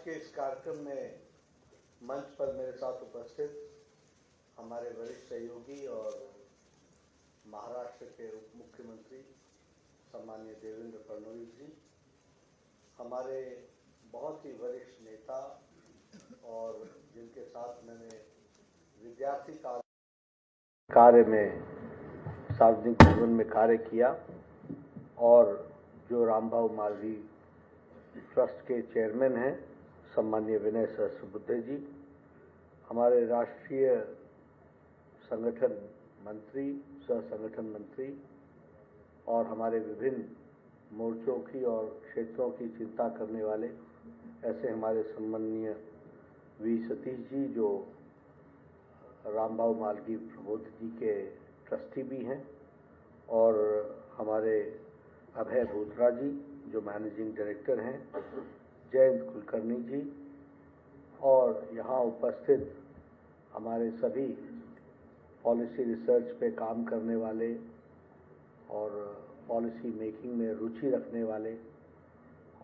के इस कार्यक्रम में मंच पर मेरे साथ उपस्थित हमारे वरिष्ठ सहयोगी और महाराष्ट्र के उप मुख्यमंत्री सम्माननीय देवेंद्र फडणवीस जी, हमारे बहुत ही वरिष्ठ नेता और जिनके साथ मैंने विद्यार्थी कार्य में सार्वजनिक जीवन में कार्य किया और जो रामभाऊ मालवीय ट्रस्ट के चेयरमैन हैं सम्माननीय विनय सहस्त्रबुद्धे जी, हमारे राष्ट्रीय संगठन मंत्री, सह संगठन मंत्री और हमारे विभिन्न मोर्चों की और क्षेत्रों की चिंता करने वाले ऐसे हमारे सम्माननीय वी सतीश जी जो रामभाऊ मालवीय प्रबोध जी के ट्रस्टी भी हैं, और हमारे अभय बोत्रा जी जो मैनेजिंग डायरेक्टर हैं, जयंत कुलकर्णी जी, और यहाँ उपस्थित हमारे सभी पॉलिसी रिसर्च पे काम करने वाले और पॉलिसी मेकिंग में रुचि रखने वाले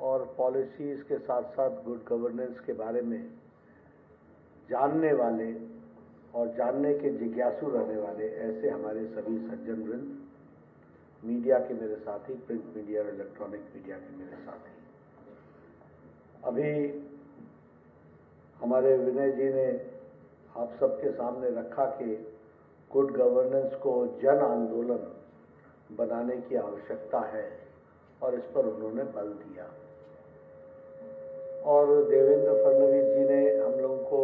और पॉलिसीज़ के साथ साथ गुड गवर्नेंस के बारे में जानने वाले और जानने के जिज्ञासु रहने वाले ऐसे हमारे सभी सज्जन वृंद, मीडिया के मेरे साथी, प्रिंट मीडिया और इलेक्ट्रॉनिक मीडिया के मेरे साथी। अभी हमारे विनय जी ने आप सबके सामने रखा कि गुड गवर्नेंस को जन आंदोलन बनाने की आवश्यकता है और इस पर उन्होंने बल दिया। और देवेंद्र फडणवीस जी ने हम लोगों को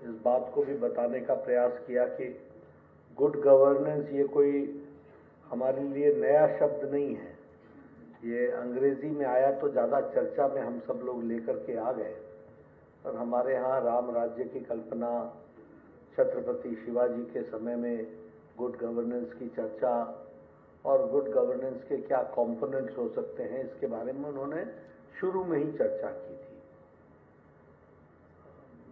इस बात को भी बताने का प्रयास किया कि गुड गवर्नेंस ये कोई हमारे लिए नया शब्द नहीं है, ये अंग्रेजी में आया तो ज़्यादा चर्चा में हम सब लोग लेकर के आ गए, और हमारे यहाँ राम राज्य की कल्पना, छत्रपति शिवाजी के समय में गुड गवर्नेंस की चर्चा और गुड गवर्नेंस के क्या कंपोनेंट्स हो सकते हैं, इसके बारे में उन्होंने शुरू में ही चर्चा की थी।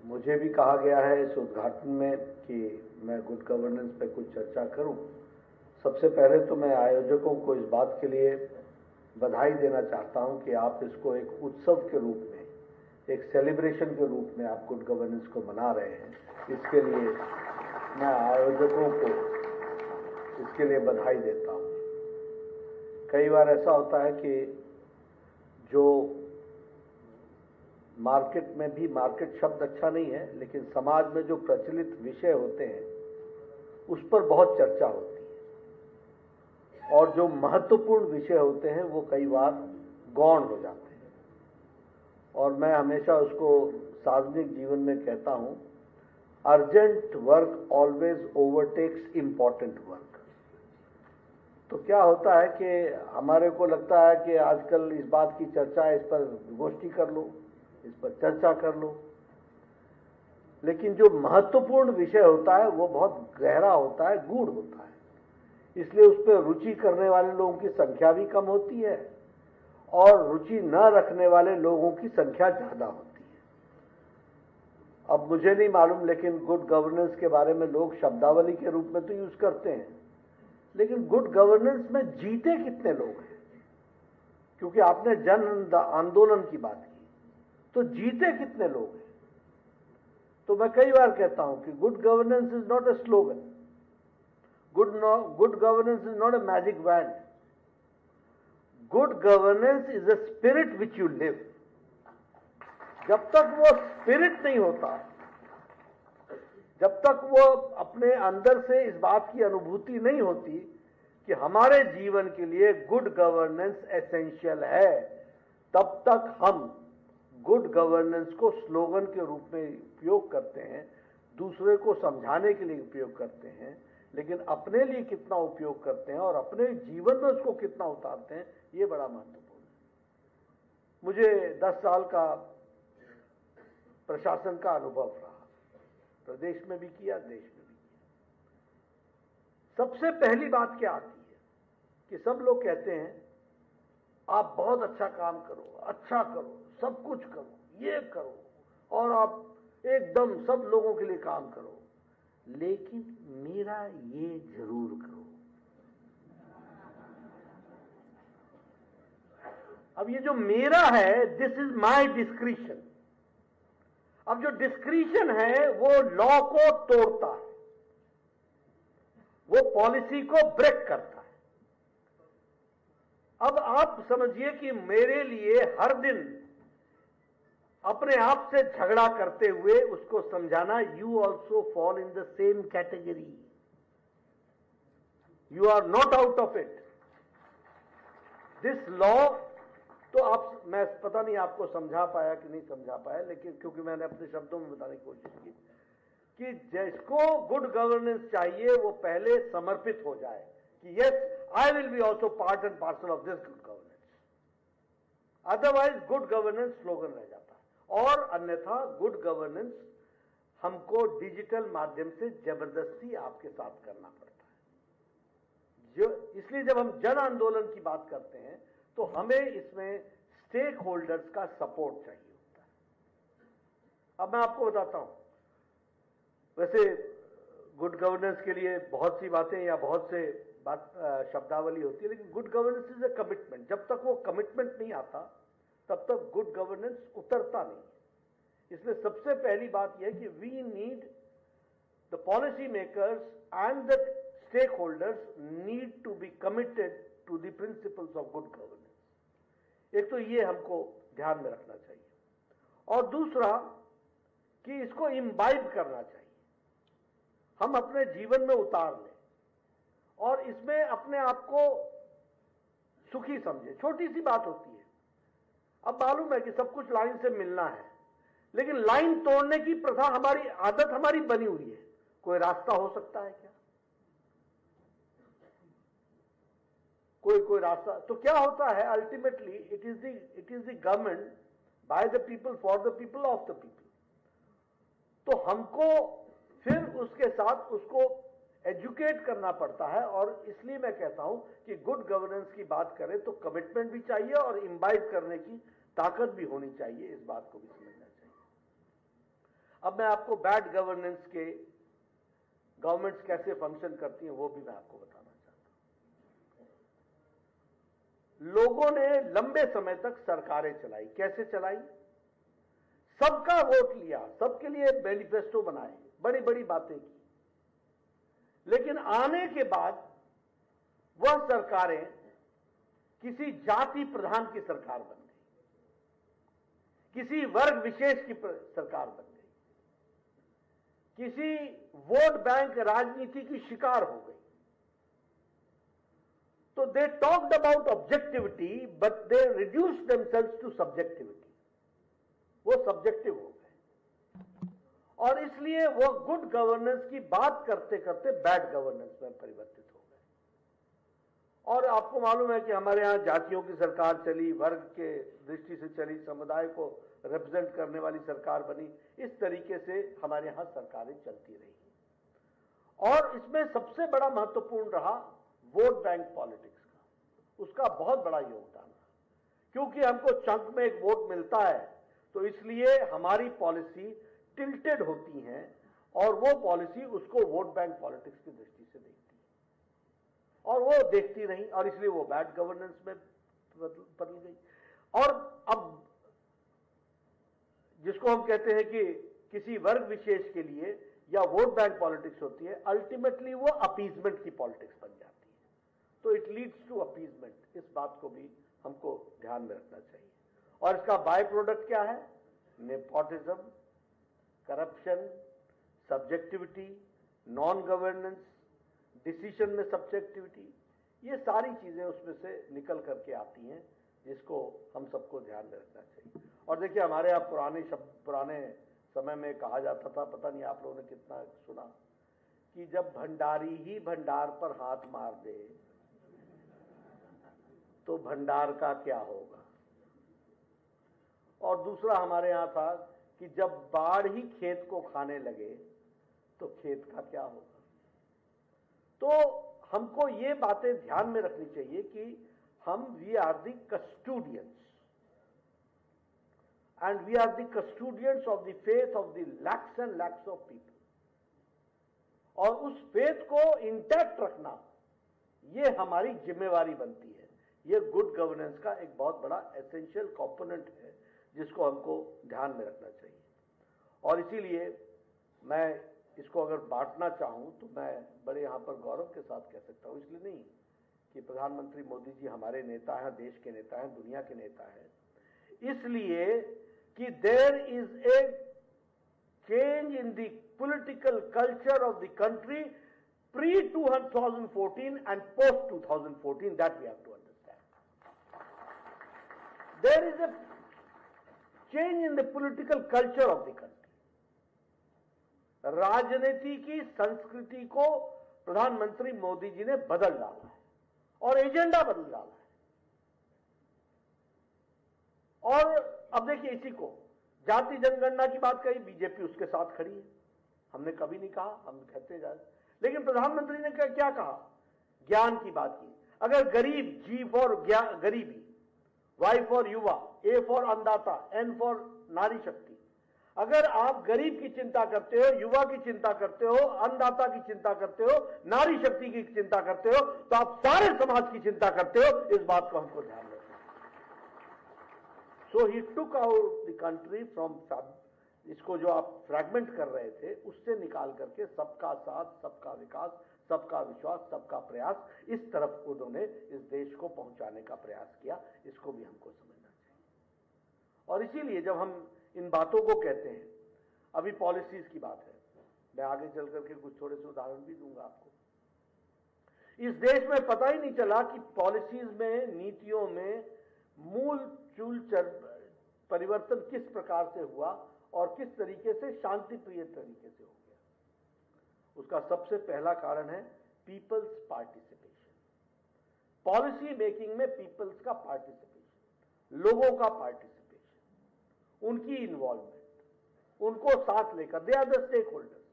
मुझे भी कहा गया है इस उद्घाटन में कि मैं गुड गवर्नेंस पे कुछ चर्चा करूं। सबसे पहले तो मैं आयोजकों को इस बात के लिए बधाई देना चाहता हूं कि आप इसको एक उत्सव के रूप में, एक सेलिब्रेशन के रूप में आप गुड गवर्नेंस को मना रहे हैं। इसके लिए मैं आयोजकों को इसके लिए बधाई देता हूं। कई बार ऐसा होता है कि जो मार्केट में भी, मार्केट शब्द अच्छा नहीं है, लेकिन समाज में जो प्रचलित विषय होते हैं उस पर बहुत चर्चा होती है, और जो महत्वपूर्ण विषय होते हैं वो कई बार गौण हो जाते हैं। और मैं हमेशा उसको सार्वजनिक जीवन में कहता हूं, urgent work always overtakes important work. तो क्या होता है कि हमारे को लगता है कि आजकल इस बात की चर्चा है, इस पर गोष्ठी कर लो, इस पर चर्चा कर लो, लेकिन जो महत्वपूर्ण विषय होता है वो बहुत गहरा होता है, गूढ़ होता है, इसलिए उस पर रुचि करने वाले लोगों की संख्या भी कम होती है और रुचि न रखने वाले लोगों की संख्या ज्यादा होती है। अब मुझे नहीं मालूम, लेकिन गुड गवर्नेंस के बारे में लोग शब्दावली के रूप में तो यूज करते हैं, लेकिन गुड गवर्नेंस में जीते कितने लोग हैं? क्योंकि आपने जन आंदोलन की बात की, तो जीते कितने लोग हैं? तो मैं कई बार कहता हूं कि good governance is not a slogan, good governance is not a magic wand, good governance is a spirit which you live. जब तक वो स्पिरिट नहीं होता, जब तक वो अपने अंदर से इस बात की अनुभूति नहीं होती कि हमारे जीवन के लिए गुड गवर्नेंस एसेंशियल है, तब तक हम गुड गवर्नेंस को स्लोगन के रूप में उपयोग करते हैं, दूसरे को समझाने के लिए उपयोग करते हैं, लेकिन अपने लिए कितना उपयोग करते हैं और अपने जीवन में उसको कितना उतारते हैं, ये बड़ा महत्वपूर्ण है। मुझे 10 साल का प्रशासन का अनुभव रहा, प्रदेश में भी किया, देश में भी किया। सबसे पहली बात क्या आती है कि सब लोग कहते हैं आप बहुत अच्छा काम करो, अच्छा करो, सब कुछ करो, ये करो, और आप एकदम सब लोगों के लिए काम करो, लेकिन मेरा ये जरूर करो। अब ये जो मेरा है, दिस इज माय डिस्क्रिशन, अब जो डिस्क्रिशन है वो लॉ को तोड़ता है, वो पॉलिसी को ब्रेक करता है। अब आप समझिए कि मेरे लिए हर दिन अपने आप से झगड़ा करते हुए उसको समझाना, you also fall in the same category, you are not out of it, this law. तो आप, मैं पता नहीं आपको समझा पाया कि नहीं समझा पाया, लेकिन क्योंकि मैंने अपने शब्दों में बताने की कोशिश की कि जिसको गुड गवर्नेंस चाहिए वो पहले समर्पित हो जाए कि yes, I will be also part and parcel of this good governance. Otherwise good governance slogan रह जाता है, और अन्यथा गुड गवर्नेंस हमको डिजिटल माध्यम से जबरदस्ती आपके साथ करना पड़ता है। जो इसलिए जब हम जन आंदोलन की बात करते हैं तो हमें इसमें स्टेक होल्डर्स का सपोर्ट चाहिए होता है। अब मैं आपको बताता हूं, वैसे गुड गवर्नेंस के लिए बहुत सी बातें या बहुत से शब्दावली होती है, लेकिन good governance is a commitment. जब तक वो कमिटमेंट नहीं आता तब तक गुड गवर्नेंस उतरता नहीं। इसलिए सबसे पहली बात यह है कि we need the policy makers and the stakeholders need to be committed to the principles of good governance. एक तो ये हमको ध्यान में रखना चाहिए, और दूसरा कि इसको इम्बाइब करना चाहिए, हम अपने जीवन में उतार लें और इसमें अपने आप को सुखी समझे। छोटी सी बात होती है, अब मालूम है कि सब कुछ लाइन से मिलना है, लेकिन लाइन तोड़ने की प्रथा हमारी, आदत हमारी बनी हुई है। कोई रास्ता हो सकता है क्या? कोई रास्ता? तो क्या होता है ultimately, it is the government by the people for the people of the people. तो हमको फिर उसके साथ उसको एजुकेट करना पड़ता है, और इसलिए मैं कहता हूं कि गुड गवर्नेंस की बात करें तो कमिटमेंट भी चाहिए और इम्बाइब करने की ताकत भी होनी चाहिए। इस बात को भी समझना चाहिए। अब मैं आपको बैड गवर्नेंस के गवर्नमेंट्स कैसे फंक्शन करती हैं वो भी मैं आपको बताना चाहता हूं। लोगों ने लंबे समय तक सरकारें चलाई। कैसे चलाई? सबका वोट लिया, सबके लिए मैनिफेस्टो बनाए, बड़ी बड़ी बातें की, लेकिन आने के बाद वह सरकारें किसी जाति प्रधान की सरकार बन गई, किसी वर्ग विशेष की सरकार बन गई, किसी वोट बैंक राजनीति की शिकार हो गई। तो they talked about objectivity but they reduced themselves to subjectivity. वो सब्जेक्टिव हो गए, और इसलिए वो गुड गवर्नेंस की बात करते करते बैड गवर्नेंस में परिवर्तित हो गए। और आपको मालूम है कि हमारे यहां जातियों की सरकार चली, वर्ग के दृष्टि से चली, समुदाय को रिप्रेजेंट करने वाली सरकार बनी। इस तरीके से हमारे यहां सरकारें चलती रही, और इसमें सबसे बड़ा महत्वपूर्ण रहा वोट बैंक पॉलिटिक्स का। उसका बहुत बड़ा योगदान है, क्योंकि हमको चंक में एक वोट मिलता है, तो इसलिए हमारी पॉलिसी टिल्टेड होती हैं, और वो पॉलिसी उसको वोट बैंक पॉलिटिक्स की दृष्टि से देखती है, और वो देखती नहीं, और इसलिए वो बैड गवर्नेंस में बदल गई। और अब जिसको हम कहते हैं कि किसी वर्ग विशेष के लिए या वोट बैंक पॉलिटिक्स होती है, अल्टीमेटली वो अपीजमेंट की पॉलिटिक्स बन जाती है। तो इट लीड्स टू अपीजमेंट। इस बात को भी हमको ध्यान में रखना चाहिए। और इसका बाय प्रोडक्ट क्या है? Nepotism, corruption, subjectivity, non governance, decision में सब्जेक्टिविटी, ये सारी चीजें उसमें से निकल करके आती हैं, जिसको हम सबको ध्यान में रखना चाहिए। और देखिए, हमारे यहाँ पुराने समय में कहा जाता था, पता नहीं आप लोगों ने कितना सुना, कि जब भंडारी ही भंडार पर हाथ मार दे तो भंडार का क्या होगा। और दूसरा हमारे यहाँ था कि जब बाढ़ ही खेत को खाने लगे तो खेत का क्या होगा। तो हमको ये बातें ध्यान में रखनी चाहिए कि we are the custodians, and we are the custodians of the faith of the lakhs and lakhs of people. और उस फेथ को इंटैक्ट रखना ये हमारी जिम्मेवारी बनती है। ये गुड गवर्नेंस का एक बहुत बड़ा एसेंशियल कंपोनेंट है, जिसको हमको ध्यान में रखना चाहिए। और इसीलिए मैं इसको अगर बांटना चाहूं तो मैं बड़े यहां पर गौरव के साथ कह सकता हूं, इसलिए नहीं कि प्रधानमंत्री मोदी जी हमारे नेता हैं, देश के नेता हैं, दुनिया के नेता हैं, इसलिए कि there is a change in the political culture of the country pre 2014 and post 2014, that we have to understand. There is a change in the political culture of the country. राजनीति की संस्कृति को प्रधानमंत्री मोदी जी ने बदल डाला है और एजेंडा बदल डाला है। और अब देखिए, इसी को जाति जनगणना की बात कही, बीजेपी उसके साथ खड़ी है। हमने कभी नहीं कहा, हम कहते जाए, लेकिन प्रधानमंत्री ने क्या कहा? ज्ञान की बात की। अगर गरीब, जी फॉर गरीबी, वाई फॉर युवा, ए फॉर अन्नदाता, एन फॉर नारी शक्ति, अगर आप गरीब की चिंता करते हो, युवा की चिंता करते हो, अन्नदाता की चिंता करते हो, नारी शक्ति की चिंता करते हो, तो आप सारे समाज की चिंता करते हो। इस बात को हमको ध्यान रखना। So he took out the country from, इसको जो आप फ्रैगमेंट कर रहे थे उससे निकाल करके सबका साथ, सबका विकास, सबका विश्वास, सबका प्रयास, इस तरफ उन्होंने इस देश को पहुंचाने का प्रयास किया। इसको भी हमको समझना चाहिए। और इसीलिए जब हम इन बातों को कहते हैं, अभी पॉलिसीज की बात है, मैं आगे चल करके कुछ थोड़े से उदाहरण भी दूंगा आपको। इस देश में पता ही नहीं चला कि पॉलिसीज में, नीतियों में मूल चूल परिवर्तन किस प्रकार से हुआ और किस तरीके से शांतिप्रिय तरीके से हो गया। उसका सबसे पहला कारण है पीपल्स पार्टिसिपेशन। पॉलिसी मेकिंग में पीपल्स का पार्टिसिपेशन, लोगों का पार्टिसिपेशन, उनकी इन्वॉल्वमेंट, उनको साथ लेकर, they are the stakeholders.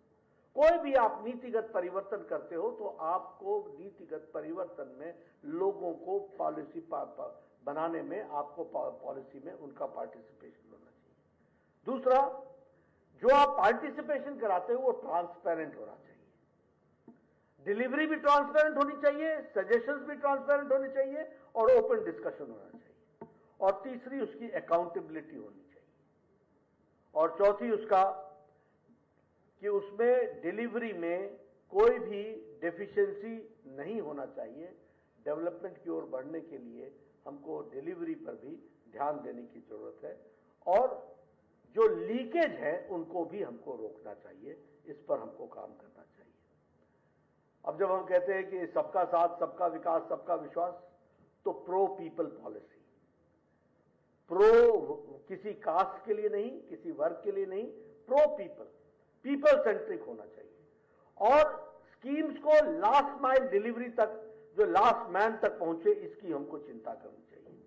कोई भी आप नीतिगत परिवर्तन करते हो तो आपको नीतिगत परिवर्तन में लोगों को पॉलिसी बनाने में, आपको पॉलिसी में उनका पार्टिसिपेशन होना चाहिए। दूसरा, जो आप पार्टिसिपेशन कराते हो वो ट्रांसपेरेंट होना चाहिए। डिलीवरी भी ट्रांसपेरेंट होनी चाहिए, सजेशंस भी ट्रांसपेरेंट होने चाहिए और ओपन डिस्कशन होना चाहिए। और तीसरी, उसकी अकाउंटेबिलिटी होनी चाहिए। और चौथी उसका कि उसमें डिलीवरी में कोई भी डेफिशिएंसी नहीं होना चाहिए। डेवलपमेंट की ओर बढ़ने के लिए हमको डिलीवरी पर भी ध्यान देने की जरूरत है और जो लीकेज है उनको भी हमको रोकना चाहिए। इस पर हमको काम करना चाहिए। अब जब हम कहते हैं कि सबका साथ, सबका विकास, सबका विश्वास, तो प्रो पीपल पॉलिसी, प्रो किसी कास्ट के लिए नहीं, किसी वर्ग के लिए नहीं, प्रो पीपल, पीपल सेंट्रिक होना चाहिए। और स्कीम्स को लास्ट माइल डिलीवरी तक, जो लास्ट मैन तक पहुंचे, इसकी हमको चिंता करनी चाहिए।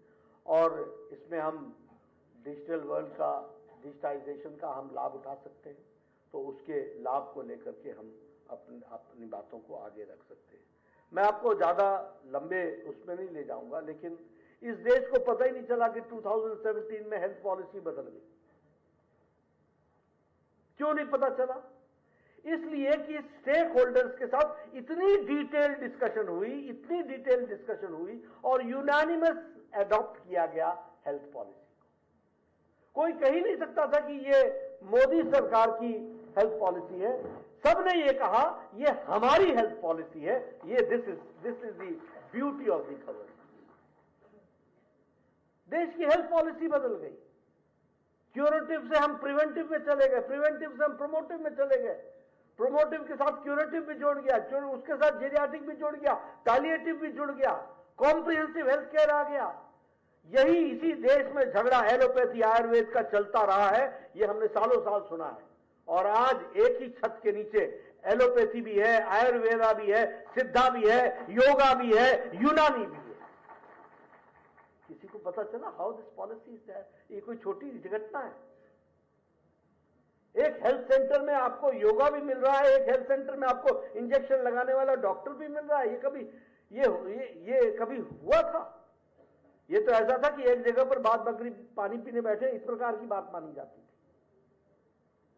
और इसमें हम डिजिटल वर्ल्ड का, डिजिटाइजेशन का हम लाभ उठा सकते हैं, तो उसके लाभ को लेकर के हम अपनी बातों को आगे रख सकते हैं। मैं आपको ज्यादा लंबे उसमें नहीं ले जाऊंगा, लेकिन इस देश को पता ही नहीं चला कि 2017 में हेल्थ पॉलिसी बदल गई। क्यों नहीं पता चला? इसलिए कि स्टेक होल्डर्स के साथ इतनी डिटेल डिस्कशन हुई और यूनानिमस एडॉप्ट किया गया हेल्थ पॉलिसी को। कोई कह ही नहीं सकता था कि ये मोदी सरकार की हेल्थ पॉलिसी है। सबने ये कहा ये हमारी हेल्थ पॉलिसी है, ये this is the beauty of the government. देश की हेल्थ पॉलिसी बदल गई। क्यूरेटिव से हम प्रिवेंटिव में चले गए, प्रिवेंटिव से हम प्रोमोटिव में चले गए, प्रोमोटिव के साथ क्यूरेटिव भी जोड़ गया, उसके साथ जेरियाटिक भी जोड़ गया, पैलिएटिव भी जुड़ गया, कॉम्प्रिहेंसिव हेल्थ केयर आ गया। यही इसी देश में झगड़ा एलोपैथी आयुर्वेद का चलता रहा है, ये हमने सालों साल सुना है। और आज एक ही छत के नीचे एलोपैथी भी है, आयुर्वेदा भी है, सिद्धा भी है, योगा भी है, यूनानी भी है। किसी को पता चला how this policy is that? ये कोई छोटी घटना है? एक हेल्थ सेंटर में आपको योगा भी मिल रहा है, एक हेल्थ सेंटर में आपको इंजेक्शन लगाने वाला डॉक्टर भी मिल रहा है। ये कभी हुआ था? ये तो ऐसा था कि एक जगह पर बात बकरी पानी पीने बैठे, इस प्रकार की बात मानी जाती थी।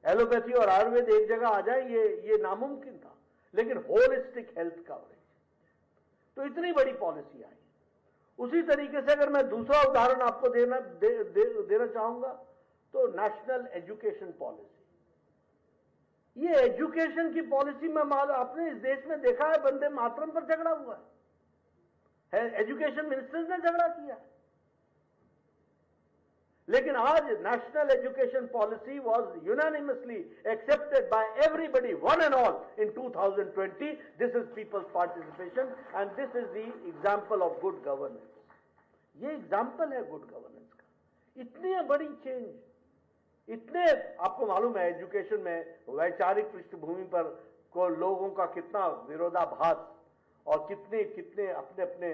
एलोपैथी और आयुर्वेद एक जगह आ जाए, ये नामुमकिन था। लेकिन होलिस्टिक हेल्थ कवरेज, तो इतनी बड़ी पॉलिसी आई। उसी तरीके से अगर मैं दूसरा उदाहरण आपको देना चाहूंगा तो नेशनल एजुकेशन पॉलिसी। ये एजुकेशन की पॉलिसी में आपने इस देश में देखा है, वंदे मातरम पर झगड़ा हुआ है, एजुकेशन मिनिस्टर ने झगड़ा किया। लेकिन आज national education policy was unanimously accepted by everybody, one and all, in 2020. This is peoples participation and this is the example of good governance. ये एग्जाम्पल है गुड गवर्नेंस का। इतनी बड़ी चेंज, इतने, आपको मालूम है एजुकेशन में वैचारिक पृष्ठभूमि पर को लोगों का कितना विरोधाभास और कितने कितने अपने अपने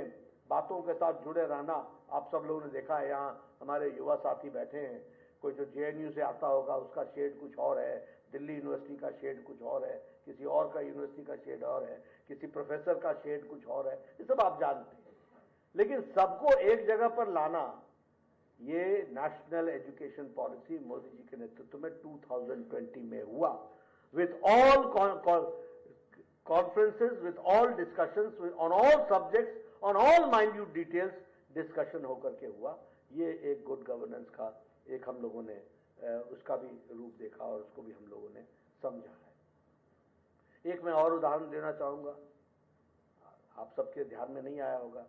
बातों के साथ जुड़े रहना आप सब लोगों ने देखा है। यहाँ हमारे युवा साथी बैठे हैं, कोई जो जेएनयू से आता होगा उसका शेड कुछ और है, दिल्ली यूनिवर्सिटी का शेड कुछ और है, किसी और का यूनिवर्सिटी का शेड और है, किसी प्रोफेसर का शेड कुछ और है, ये सब आप जानते हैं। लेकिन सबको एक जगह पर लाना, ये national education policy Modi ji के नेतृत्व में 2020 में हुआ, with all conferences, with all discussions on all subjects, on all minute details discussion होकर के हुआ। ये एक गुड गवर्नेंस का एक हम लोगों ने उसका भी रूप देखा और उसको भी हम लोगों ने समझा है। एक मैं और उदाहरण देना चाहूंगा, आप सबके ध्यान में नहीं आया होगा।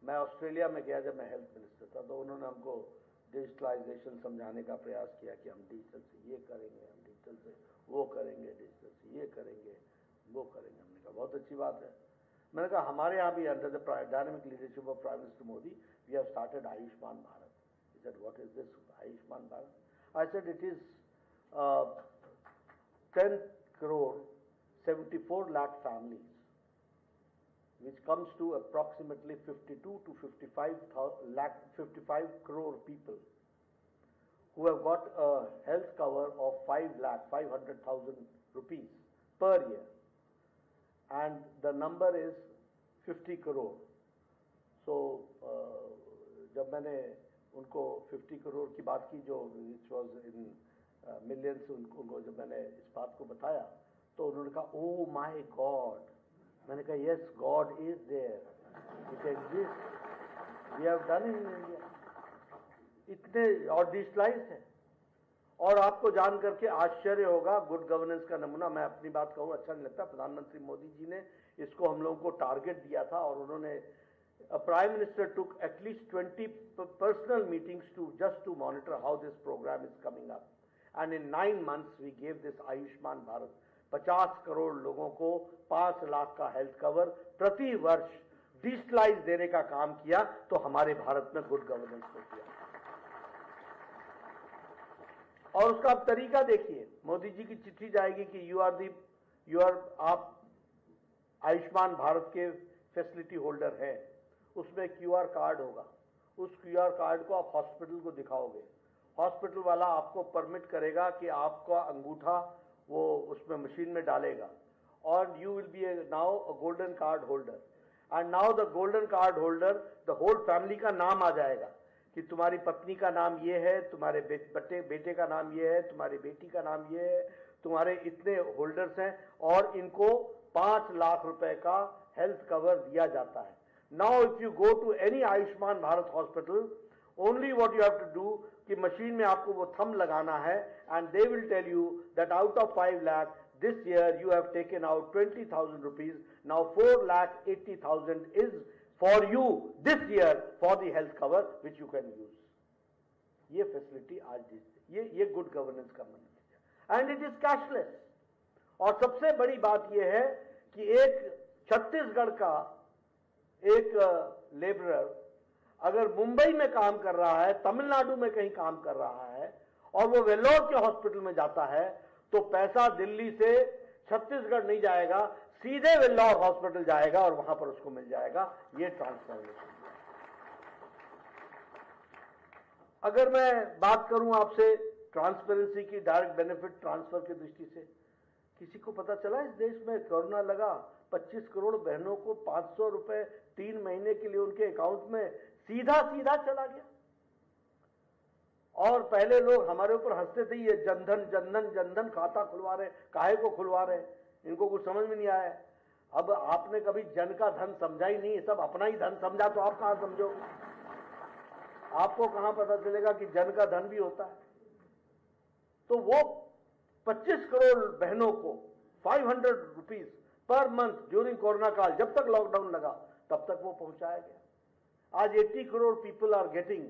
मैं ऑस्ट्रेलिया में गया जब मैं हेल्थ मिनिस्टर था, तो उन्होंने हमको डिजिटलाइजेशन समझाने का प्रयास किया कि हम डिजिटल से ये करेंगे, हम डिजिटल से वो करेंगे, डिजिटल से ये करेंगे, वो करेंगे। हमने कहा बहुत अच्छी बात है। मैंने कहा हमारे यहाँ भी under the dynamic leadership of prime minister Modi we have started Ayushman Bharat. He said, what is this Ayushman Bharat? I said, it is 10 crore 74 lakh families, which comes to approximately 52 to 55 crore people who have got a health cover of 5,500,000 rupees per year, and the number is 50 crore. So जब मैंने उनको 50 करोड़ की बात की, जो which was in millions, उनको जब मैंने इस बात को बताया तो उन्होंने कहा ओ माय गॉड। मैंने कहा yes, God is there, it exist, we have done in India. इतने और डिजिटलाइज है। और आपको जान करके आश्चर्य होगा, गुड गवर्नेंस का नमूना, मैं अपनी बात कहूँ अच्छा नहीं लगता, प्रधानमंत्री मोदी जी ने इसको हम लोगों को टारगेट दिया था और उन्होंने a prime minister took at least 20 personal meetings to monitor how this program is coming up, and in 9 months we gave this Ayushman Bharat, 50 crore लोगों को 5 लाख का हेल्थ कवर प्रति वर्ष डिजिटलाइज देने का काम किया। तो हमारे भारत में गुड गवर्नेंस को किया। और उसका आप तरीका देखिए, मोदी जी की चिट्ठी जाएगी कि आप आयुष्मान भारत के फैसिलिटी होल्डर हैं, उसमें क्यूआर कार्ड होगा, उस क्यूआर कार्ड को आप हॉस्पिटल को दिखाओगे, हॉस्पिटल वाला आपको परमिट करेगा कि आपका अंगूठा वो उसमें मशीन में डालेगा, और you will be now a golden card holder, and now the golden card holder, the whole family का नाम आ जाएगा कि तुम्हारी पत्नी का नाम ये है, तुम्हारे बेटे का नाम ये है, तुम्हारी बेटी का नाम ये है, तुम्हारे इतने होल्डर्स हैं, और इनको 5 लाख रुपए का हेल्थ कवर दिया जाता है। Now if you go to any Ayushman Bharat hospital, only what you have to do कि मशीन में आपको वो थंब लगाना है, and they will tell you that out of 5 lakh this year you have taken out 20,000 rupees. Now 4,80,000 is for you this year for the health cover which you can use. ये facility आज ये good governance का मतलब है, and it is cashless. और सबसे बड़ी बात ये है कि एक छत्तीसगढ़ का एक लेबरर अगर मुंबई में काम कर रहा है, तमिलनाडु में कहीं काम कर रहा है, और वो वेल्लोर के हॉस्पिटल में जाता है, तो पैसा दिल्ली से छत्तीसगढ़ नहीं जाएगा, सीधे वेल्लोर हॉस्पिटल जाएगा और वहां पर उसको मिल जाएगा। ये ट्रांसफॉर्मेशन। अगर मैं बात करूं आपसे ट्रांसपेरेंसी की, डायरेक्ट बेनिफिट ट्रांसफर की दृष्टि से, किसी को पता चला इस देश में कोरोना लगा, 25 करोड़ बहनों को 500 रुपए 3 महीने के लिए उनके अकाउंट में सीधा चला गया। और पहले लोग हमारे ऊपर हंसते थे, ये जनधन खाता खुलवा रहे, काहे को खुलवा रहे, इनको कुछ समझ में नहीं आया। अब आपने कभी जन का धन समझा ही नहीं, सब अपना ही धन समझा, तो आप कहां समझोगे? आपको कहां पता चलेगा कि जन का धन भी होता है। तो वो 25 करोड़ बहनों को 500 rupees per month during corona काल, जब तक लॉकडाउन लगा तब तक वो पहुंचाया गया। आज 80 crore people are getting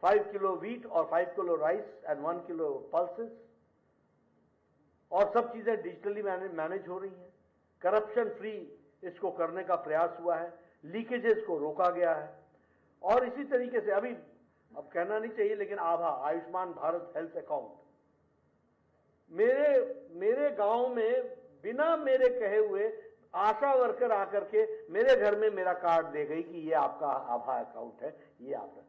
5 kilo wheat और 5 kilo rice and 1 kilo pulses, और सब चीजें डिजिटली मैनेज हो रही हैं। करप्शन फ्री इसको करने का प्रयास हुआ है, लीकेजेस को रोका गया है। और इसी तरीके से अभी अब कहना नहीं चाहिए, लेकिन आभा आयुष्मान भारत हेल्थ अकाउंट, मेरे गांव में बिना मेरे कहे हुए आशा वर्कर आकर के मेरे घर में मेरा कार्ड दे गई कि ये आपका आभा अकाउंट है, ये आप रखिए।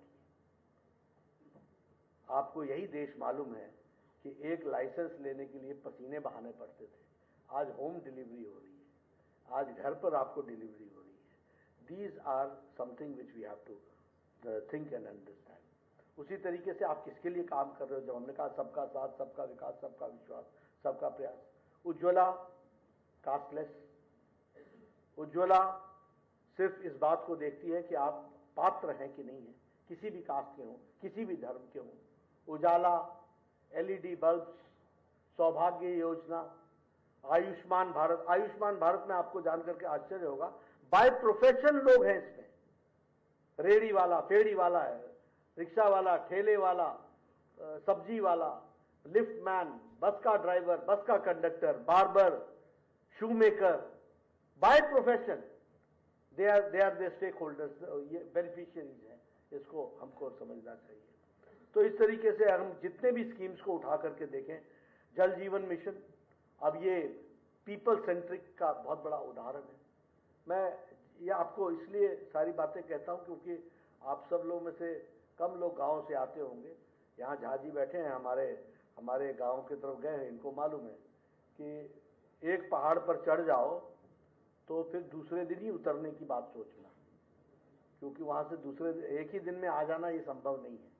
आपको यही देश मालूम है कि एक लाइसेंस लेने के लिए पसीने बहाने पड़ते थे, आज होम डिलीवरी हो रही है, आज घर पर आपको डिलीवरी हो रही है। These are something which we have to think and understand. उसी तरीके से आप किसके लिए काम कर रहे हो? जब हमने कहा सबका साथ, सबका विकास, सबका विश्वास, सबका प्रयास, उज्ज्वला कास्टलेस, उज्ज्वला सिर्फ इस बात को देखती है कि आप पात्र हैं कि नहीं है, किसी भी कास्ट के हों, किसी भी धर्म के हों। उजाला, एलईडी बल्ब्स, सौभाग्य योजना, आयुष्मान भारत। आयुष्मान भारत में आपको जानकर के आश्चर्य होगा, बाय प्रोफेशन लोग हैं इसमें। रेड़ी वाला, फेड़ी वाला है, रिक्शा वाला, ठेले वाला, सब्जी वाला, लिफ्ट मैन, बस का ड्राइवर, बस का conductor, barber, shoe maker, by profession they are the stakeholders, ये बेनिफिशियरीज हैं। इसको हमको समझना चाहिए। तो इस तरीके से हम जितने भी स्कीम्स को उठा करके देखें, जल जीवन मिशन, अब ये पीपल सेंट्रिक का बहुत बड़ा उदाहरण है। मैं ये आपको इसलिए सारी बातें कहता हूं क्योंकि आप सब लोग में से कम लोग गांव से आते होंगे। यहाँ झाजी बैठे हैं, हमारे गांव की तरफ गए हैं, इनको मालूम है कि एक पहाड़ पर चढ़ जाओ तो फिर दूसरे दिन ही उतरने की बात सोचना, क्योंकि वहां से दूसरे एक ही दिन में आ जाना ये संभव नहीं है।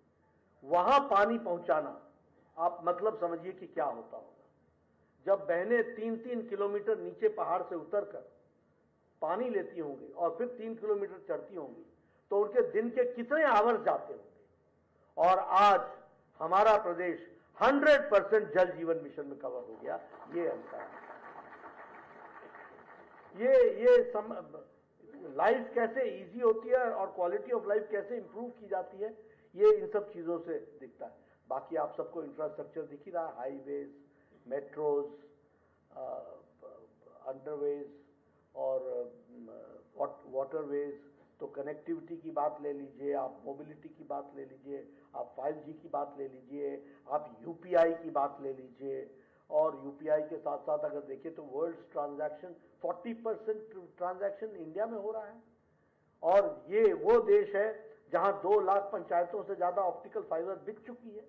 वहां पानी पहुंचाना, आप मतलब समझिए कि क्या होता होगा। जब बहनें 3-3 किलोमीटर नीचे पहाड़ से उतरकर पानी लेती होंगी और फिर 3 किलोमीटर चढ़ती होंगी, तो उनके दिन के कितने आवर्स जाते होंगे। और आज हमारा प्रदेश 100% जल जीवन मिशन में कवर हो गया। ये अंतर है। लाइफ कैसे इजी होती है और क्वालिटी ऑफ लाइफ कैसे इंप्रूव की जाती है, ये इन सब चीजों से दिखता है। बाकी आप सबको इंफ्रास्ट्रक्चर दिख ही रहा है, हाईवेज, मेट्रोज, अंडरवेज और वाटरवेज। तो कनेक्टिविटी की बात ले लीजिए, आप मोबिलिटी की बात ले लीजिए, आप 5G की बात ले लीजिए, आप यूपीआई की बात ले लीजिए। और यूपीआई के साथ साथ अगर देखिए तो वर्ल्ड ट्रांजैक्शन 40% ट्रांजैक्शन इंडिया में हो रहा है। और ये वो देश है जहां 2 लाख पंचायतों से ज्यादा ऑप्टिकल फाइबर बिक चुकी है।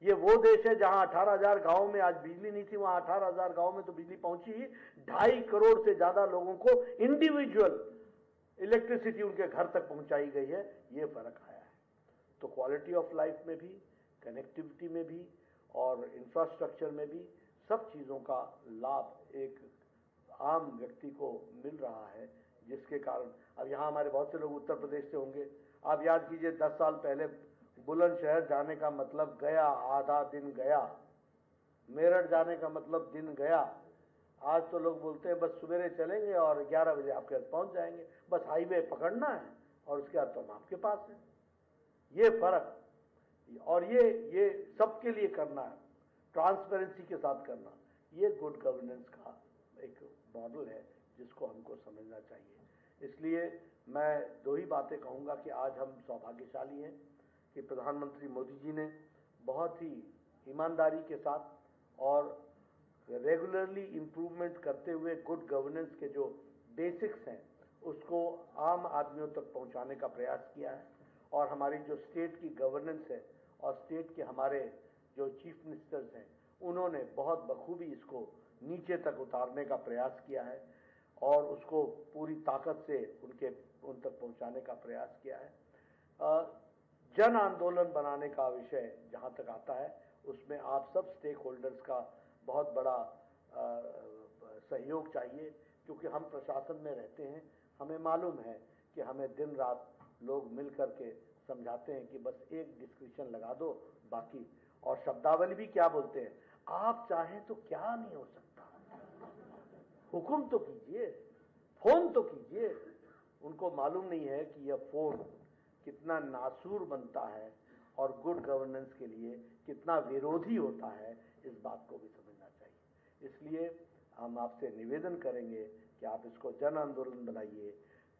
ये वो देश है जहां 18,000 गांवों में आज बिजली नहीं थी, वहां 18,000 गांवों में तो बिजली पहुंची ही। 2.5 करोड़ से ज्यादा लोगों को इंडिविजुअल इलेक्ट्रिसिटी उनके घर तक पहुंचाई गई है। ये फर्क आया है। तो क्वालिटी ऑफ लाइफ में भी, कनेक्टिविटी में भी और इंफ्रास्ट्रक्चर में भी सब चीजों का लाभ एक आम व्यक्ति को मिल रहा है, जिसके कारण अब यहाँ हमारे बहुत से लोग उत्तर प्रदेश से होंगे। आप याद कीजिए 10 साल पहले बुलंदशहर जाने का मतलब गया, आधा दिन गया। मेरठ जाने का मतलब दिन गया। आज तो लोग बोलते हैं बस सवेरे चलेंगे और 11 बजे आपके पास पहुंच जाएंगे, बस हाईवे पकड़ना है और उसके बाद तो हम आपके पास है। ये फर्क, और ये सबके लिए करना है, ट्रांसपेरेंसी के साथ करना, ये गुड गवर्नेंस का एक मॉडल है जिसको हमको समझना चाहिए। इसलिए मैं 2 ही बातें कहूंगा कि आज हम सौभाग्यशाली हैं कि प्रधानमंत्री मोदी जी ने बहुत ही ईमानदारी के साथ और रेगुलरली इंप्रूवमेंट करते हुए गुड गवर्नेंस के जो बेसिक्स हैं उसको आम आदमियों तक पहुंचाने का प्रयास किया है। और हमारी जो स्टेट की गवर्नेंस है और स्टेट के हमारे जो चीफ मिनिस्टर्स हैं, उन्होंने बहुत बखूबी इसको नीचे तक उतारने का प्रयास किया है और उसको पूरी ताकत से उन तक पहुंचाने का प्रयास किया है। जन आंदोलन बनाने का विषय जहां तक आता है, उसमें आप सब स्टेक होल्डर्स का बहुत बड़ा सहयोग चाहिए, क्योंकि हम प्रशासन में रहते हैं। हमें मालूम है कि हमें दिन रात लोग मिल करके समझाते हैं कि बस एक डिस्क्रिप्शन लगा दो बाकी, और शब्दावली भी क्या बोलते हैं, आप चाहें तो क्या नहीं हो सकता, हुक्म तो कीजिए, फोन तो कीजिए। उनको मालूम नहीं है कि यह फोन कितना नासूर बनता है और गुड गवर्नेंस के लिए कितना विरोधी होता है, इस बात को भी समझना चाहिए। इसलिए हम आपसे निवेदन करेंगे कि आप इसको जन आंदोलन बनाइए।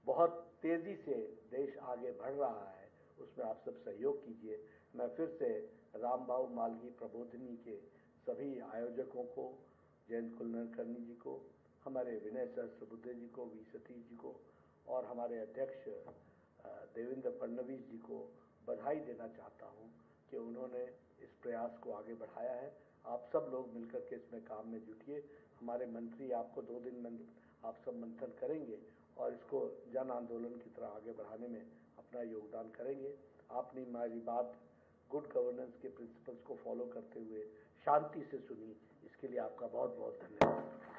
बहुत तेजी से देश आगे बढ़ रहा है, उसमें आप सब सहयोग कीजिए। मैं फिर से रामबाबू मालगी प्रबोधिनी के सभी आयोजकों को, जयंत कुलकर्णी जी को, हमारे विनय सहस्त्रबुद्धे जी को, वी सतीश जी को और हमारे अध्यक्ष देवेंद्र फडणवीस जी को बधाई देना चाहता हूं कि उन्होंने इस प्रयास को आगे बढ़ाया है। आप सब लोग मिलकर के इसमें काम में जुटिए। हमारे मंत्री आपको 2 दिन में आप सब मंथन करेंगे और इसको जन आंदोलन की तरह आगे बढ़ाने में अपना योगदान करेंगे। आपने हमारी बात गुड गवर्नेंस के प्रिंसिपल्स को फॉलो करते हुए शांति से सुनी, इसके लिए आपका बहुत बहुत धन्यवाद।